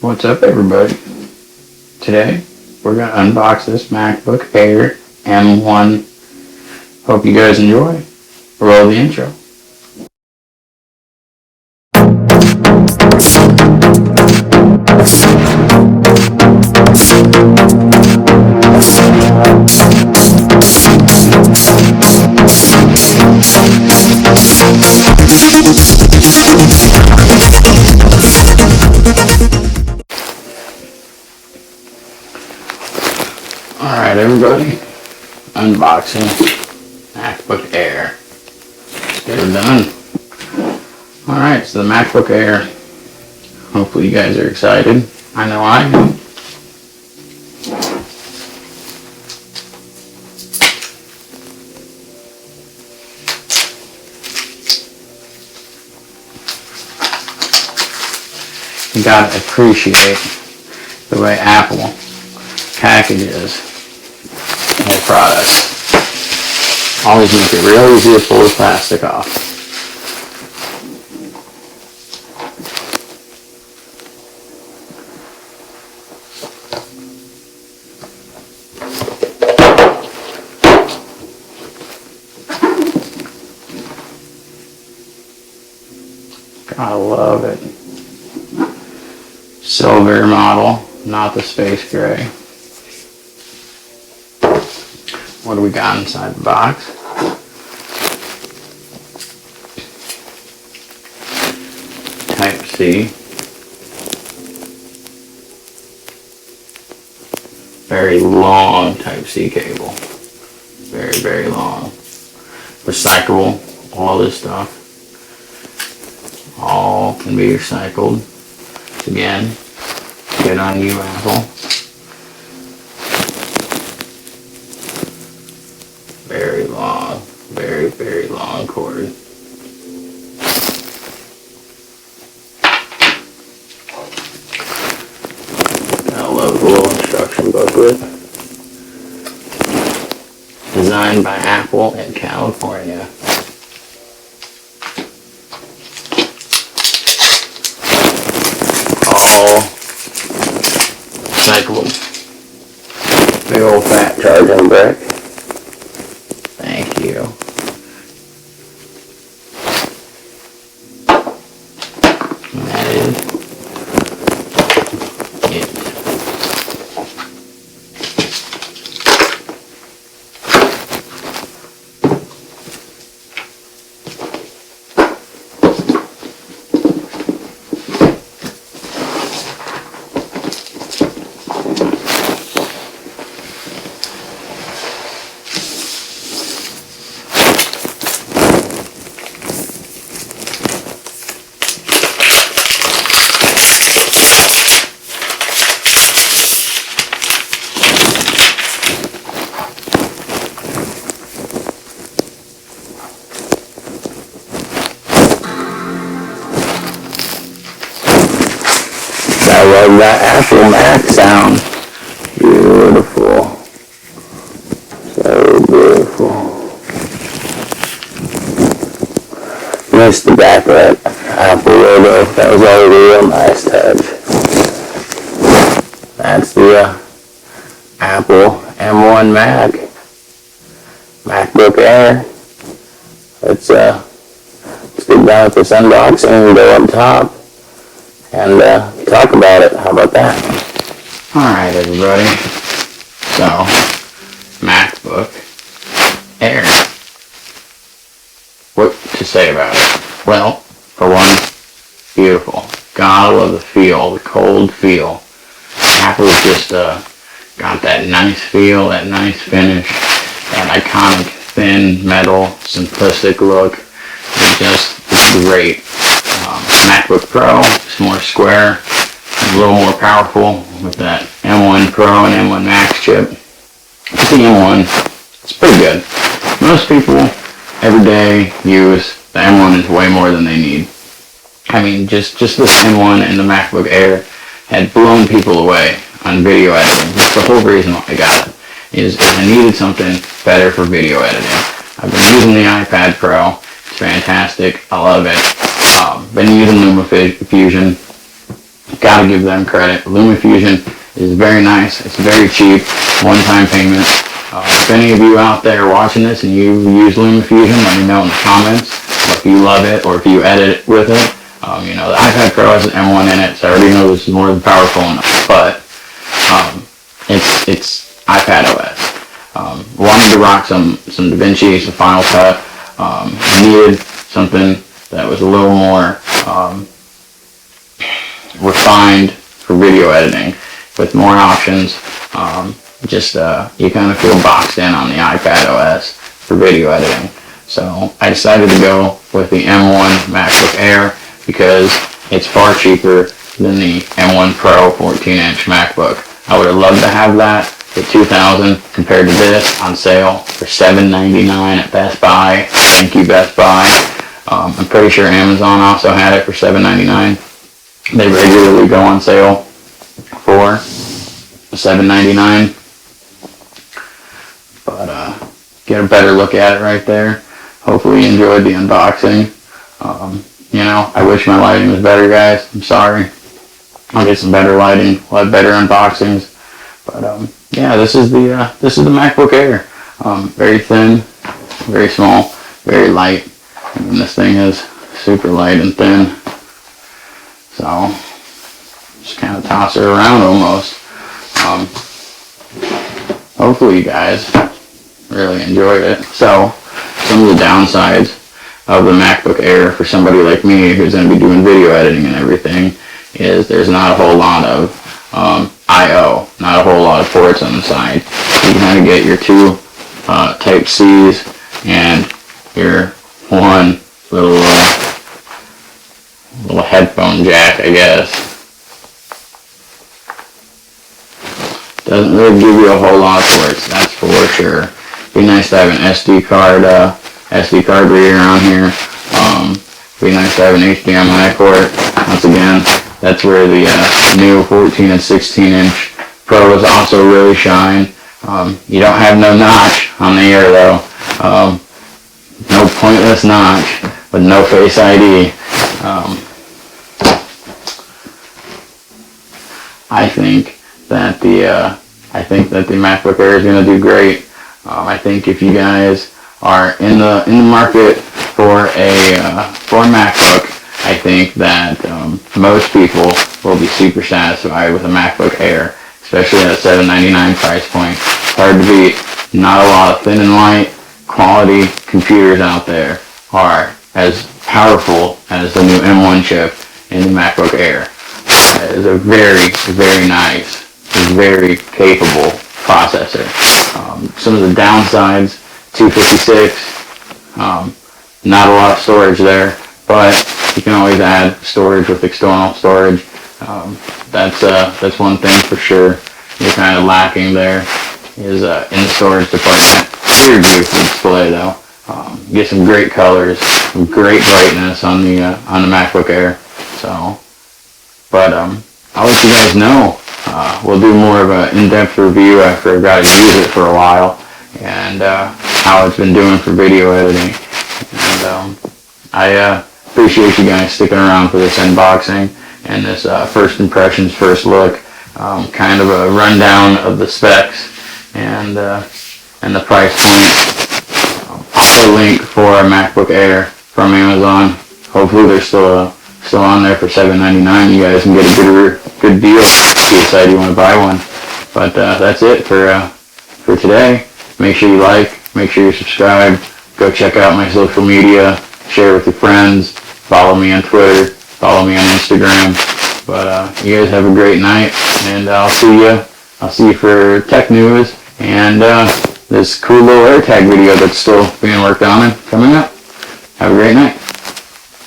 What's up, everybody? Today we're going to unbox this MacBook Air M1. Hope you guys enjoy. Roll the intro. Alright, everybody, unboxing MacBook Air. Let's get her done. Alright, so the MacBook Air. Hopefully you guys are excited. I know I am. You gotta appreciate the way Apple packages their products. Always make it real easy to pull the plastic off. Gotta love it. Silver model, not the space gray. What do we got inside the box? Type-C. Very long Type-C cable. Very, very long. Recyclable. All this stuff. All can be recycled. Again, good on you, Apple. Very long, very, very long cord. I love the little instruction booklet. Designed by Apple in California. All recyclable. Big old fat charging brick. Thank you. And that is it. I love that Apple Mac sound. Beautiful. So beautiful. Missed the back of that Apple logo. That was already a real nice touch. That's the Apple M1 Macbook Air. Let's get down with this unboxing and go up top and talk about it. How about that? Alright, everybody. So, MacBook Air. What to say about it? Well, for one, beautiful. Gotta love the feel, the cold feel. Apple's just got that nice feel, that nice finish, that iconic thin metal, simplistic look. It's great. MacBook Pro is more square, a little more powerful with that M1 Pro and M1 Max chip. But the M1, it's pretty good. Most people every day use the M1 is way more than they need. I mean, just this M1 and the MacBook Air had blown people away on video editing. That's the whole reason why I got it, is I needed something better for video editing. I've been using the iPad Pro. It's fantastic. I love it. Been using LumaFusion. Gotta give them credit. LumaFusion is very nice. It's very cheap. One-time payment. If any of you out there watching this and you use LumaFusion, let me know in the comments if you love it or if you edit with it. You know, the iPad Pro has an M1 in it, so I already know this is more than powerful enough. But it's iPad OS. Wanted to rock some DaVinci, some Final Cut. Needed something that was a little more refined for video editing with more options. You kind of feel boxed in on the iPad OS for video editing. So I decided to go with the M1 Macbook Air because it's far cheaper than the M1 Pro 14-inch MacBook. I would have loved to have that for $2,000 compared to this on sale for $799 at Best Buy. Thank you, Best Buy. I'm pretty sure Amazon also had it for $799. They regularly go on sale for $799. But get a better look at it right there. Hopefully you enjoyed the unboxing. You know, I wish my lighting was better, guys. I'm sorry. I'll get some better lighting. We'll have better unboxings. But yeah, this is the MacBook Air. Very thin, very small, very light. I mean, this thing is super light and thin. So just kind of toss it around almost. Hopefully you guys really enjoyed it. So some of the downsides of the MacBook Air for somebody like me who's going to be doing video editing and everything is there's not a whole lot of I/O, not a whole lot of ports on the side. You kind of get your two Type-C's and your one little headphone jack, I guess. Doesn't really give you a whole lot of ports, that's for sure. Be nice to have an SD card reader on here. Be nice to have an HDMI port. Once again, that's where the new 14 and 16-inch Pros also really shine. You don't have no notch on the Air though. No pointless notch with no Face ID. I think that the MacBook Air is going to do great. I think if you guys are in the market for a MacBook, I think that most people will be super satisfied with a MacBook Air, especially at a $799 price point. Hard to beat. Not a lot of thin and light quality computers out there are as powerful as the new M1 chip in the MacBook Air. It is a very, very nice, very capable processor. Some of the downsides, 256, not a lot of storage there, but you can always add storage with external storage. That's one thing for sure you're kind of lacking there is in the storage department. Very beautiful display though. Get some great colors, some great brightness on the MacBook Air. So, but I'll let you guys know. We'll do more of an in-depth review after I've got to use it for a while and how it's been doing for video editing. And I appreciate you guys sticking around for this unboxing and this first impressions, first look, kind of a rundown of the specs and the price point. I'll put a link for a MacBook Air from Amazon. Hopefully they're still on there for $799. You guys can get a good deal if you decide you want to buy one. But that's it for today. Make sure you like, make sure you subscribe. Go check out my social media. Share with your friends. Follow me on Twitter. Follow me on Instagram. But you guys have a great night, and I'll see you for tech news and this cool little AirTag video that's still being worked on and coming up. Have a great night.